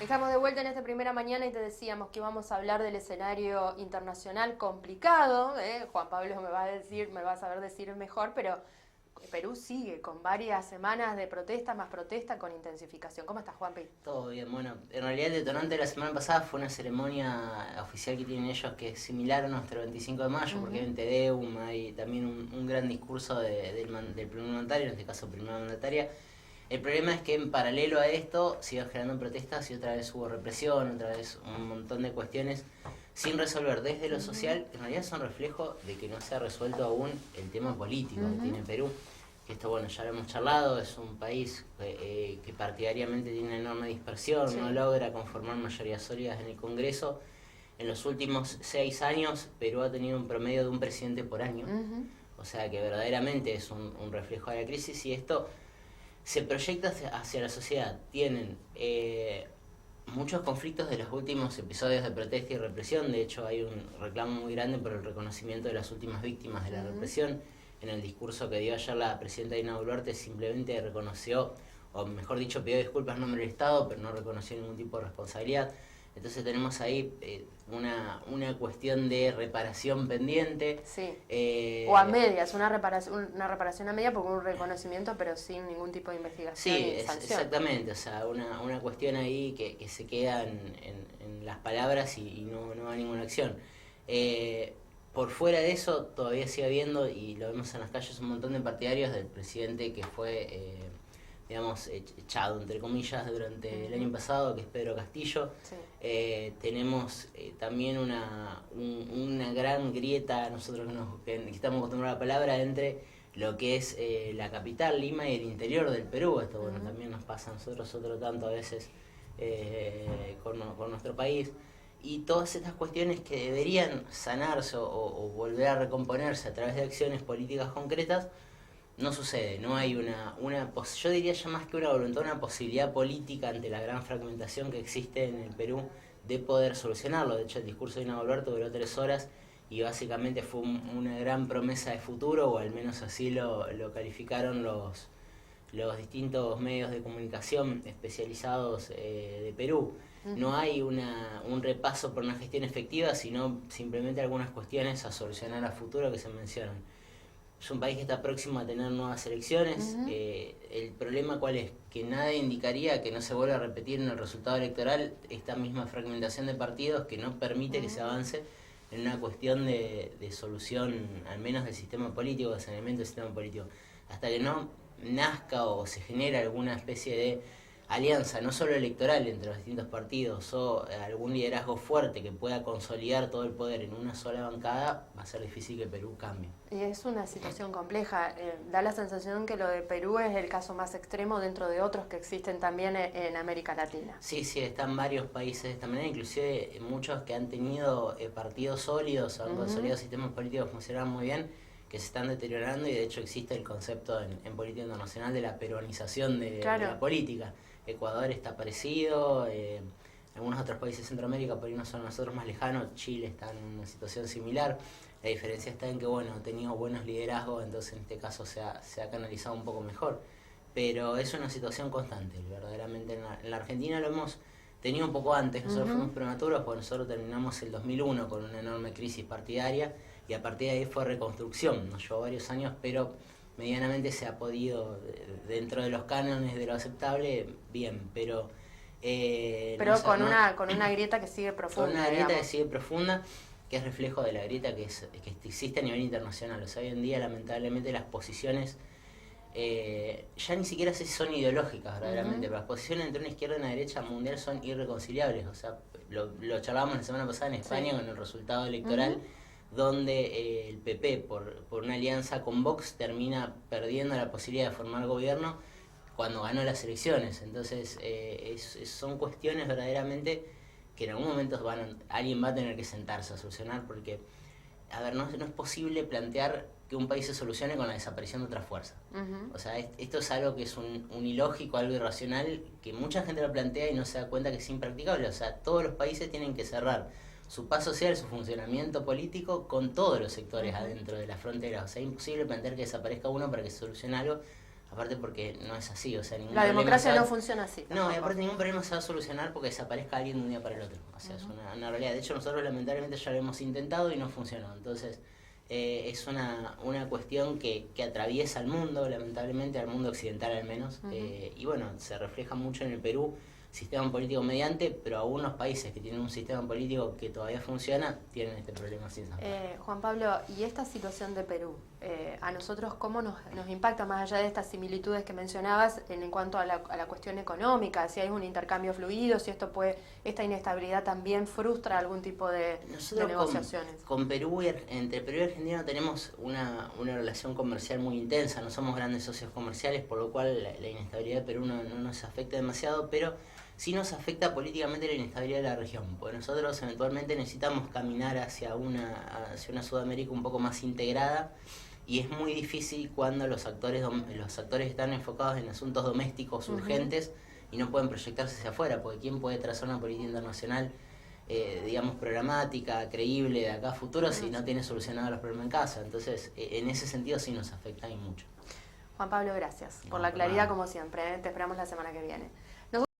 Estamos de vuelta en esta primera mañana y te decíamos que vamos a hablar del escenario internacional complicado. Juan Pablo me va a saber decir mejor, pero Perú sigue con varias semanas de protesta, más protesta, con intensificación. ¿Cómo estás, Juanpi? Todo bien, bueno, en realidad el detonante de la semana pasada fue una ceremonia oficial que tienen ellos que es similar a nuestro 25 de mayo, porque hay un Tedeum, hay también un gran discurso del primer mandatario, en este caso primera mandataria. El problema es que en paralelo a esto se iban generando protestas y otra vez hubo represión, otra vez un montón de cuestiones sin resolver desde lo social, que en realidad son reflejo de que no se ha resuelto aún el tema político que tiene Perú. Que esto, bueno, ya lo hemos charlado, es un país que partidariamente tiene una enorme dispersión, no logra conformar mayorías sólidas en el Congreso. En los últimos 6 años Perú ha tenido un promedio de un presidente por año, o sea que verdaderamente es un reflejo de la crisis, y esto se proyecta hacia la sociedad. Tienen muchos conflictos de los últimos episodios de protesta y represión. De hecho, hay un reclamo muy grande por el reconocimiento de las últimas víctimas de la represión. En el discurso que dio ayer la presidenta Dina Boluarte simplemente reconoció, o mejor dicho, pidió disculpas en nombre del Estado, pero no reconoció ningún tipo de responsabilidad. Entonces tenemos ahí una cuestión de reparación pendiente. Sí. O a medias, una reparación a media porque un reconocimiento, pero sin ningún tipo de investigación y sanción. Exactamente, o sea, una cuestión ahí que se queda en las palabras y no va a ninguna acción. Por fuera de eso, todavía sigue habiendo, y lo vemos en las calles, un montón de partidarios del presidente que fue, echado, entre comillas, durante el año pasado, que es Pedro Castillo. Sí. Tenemos también una gran grieta, nosotros que estamos acostumbrados a la palabra, entre lo que es la capital, Lima, y el interior del Perú. Esto, bueno, también nos pasa a nosotros otro tanto a veces con nuestro país. Y todas estas cuestiones que deberían sanarse o volver a recomponerse a través de acciones políticas concretas, no sucede. No hay yo diría ya más que una voluntad, una posibilidad política ante la gran fragmentación que existe en el Perú de poder solucionarlo. De hecho, el discurso de Dina Boluarte duró 3 horas y básicamente fue una gran promesa de futuro, o al menos así lo calificaron los distintos medios de comunicación especializados de Perú. No hay un repaso por una gestión efectiva, sino simplemente algunas cuestiones a solucionar a futuro que se mencionan. Es un país que está próximo a tener nuevas elecciones. El problema, ¿cuál es? Que nada indicaría que no se vuelva a repetir en el resultado electoral esta misma fragmentación de partidos que no permite que se avance en una cuestión de solución, al menos del sistema político, de saneamiento del sistema político. Hasta que no nazca o se genere alguna especie de alianza, no solo electoral entre los distintos partidos, o algún liderazgo fuerte que pueda consolidar todo el poder en una sola bancada, va a ser difícil que Perú cambie. Y es una situación compleja. Da la sensación que lo de Perú es el caso más extremo dentro de otros que existen también en América Latina. Sí, están varios países de esta manera, inclusive muchos que han tenido partidos sólidos, han consolidado sistemas políticos que funcionan muy bien, que se están deteriorando, y de hecho existe el concepto en política internacional de la peruanización de la política. Ecuador está parecido, algunos otros países de Centroamérica, por ahí no son nosotros más lejanos, Chile está en una situación similar. La diferencia está en que, bueno, ha tenido buenos liderazgos, entonces en este caso se ha canalizado un poco mejor. Pero es una situación constante, verdaderamente. En la Argentina lo hemos tenido un poco antes. Nosotros fuimos prematuros porque nosotros terminamos el 2001 con una enorme crisis partidaria, y a partir de ahí fue reconstrucción. Nos llevó varios años, pero medianamente se ha podido, dentro de los cánones de lo aceptable, bien, pero con una grieta que sigue profunda. Con una grieta que sigue profunda, que es reflejo de la grieta que existe a nivel internacional. O sea, hoy en día, lamentablemente, las posiciones ya ni siquiera sé si son ideológicas verdaderamente, pero las posiciones entre una izquierda y una derecha mundial son irreconciliables. O sea, lo charlábamos la semana pasada en España con el resultado electoral, donde el PP, por una alianza con Vox, termina perdiendo la posibilidad de formar gobierno cuando ganó las elecciones. Entonces son cuestiones verdaderamente que en algún momento alguien va a tener que sentarse a solucionar, porque, a ver, no es posible plantear que un país se solucione con la desaparición de otra fuerza. O sea, esto es algo que es un ilógico, algo irracional, que mucha gente lo plantea y no se da cuenta que es impracticable. O sea, todos los países tienen que cerrar su paz social, su funcionamiento político con todos los sectores adentro de las fronteras. O sea, es imposible plantear que desaparezca uno para que se solucione algo, Aparte porque no es así, o sea, ningún La problema democracia no funciona así. No, y tampoco. aparte ningún problema se va a solucionar porque desaparezca alguien de un día para el otro. O sea, es una realidad. De hecho, nosotros lamentablemente ya lo hemos intentado y no funcionó. Entonces, es una cuestión que atraviesa al mundo, lamentablemente, al mundo occidental al menos. Y bueno, se refleja mucho en el Perú, sistema político mediante, pero algunos países que tienen un sistema político que todavía funciona, tienen este problema sin saber. Juan Pablo, ¿y esta situación de Perú, a nosotros cómo nos impacta, más allá de estas similitudes que mencionabas, en cuanto a la cuestión económica? Si hay un intercambio fluido, si esta inestabilidad también frustra algún tipo de negociaciones. Con Perú, entre Perú y Argentina tenemos una relación comercial muy intensa, no somos grandes socios comerciales, por lo cual la inestabilidad de Perú no nos afecta demasiado, pero sí nos afecta políticamente la inestabilidad de la región, porque nosotros eventualmente necesitamos caminar hacia una Sudamérica un poco más integrada, y es muy difícil cuando los actores están enfocados en asuntos domésticos urgentes y no pueden proyectarse hacia afuera, porque ¿quién puede trazar una política internacional, digamos, programática, creíble de acá a futuro si no tiene solucionados los problemas en casa? Entonces, en ese sentido sí nos afecta y mucho. Juan Pablo, gracias por la claridad como siempre. Te esperamos la semana que viene.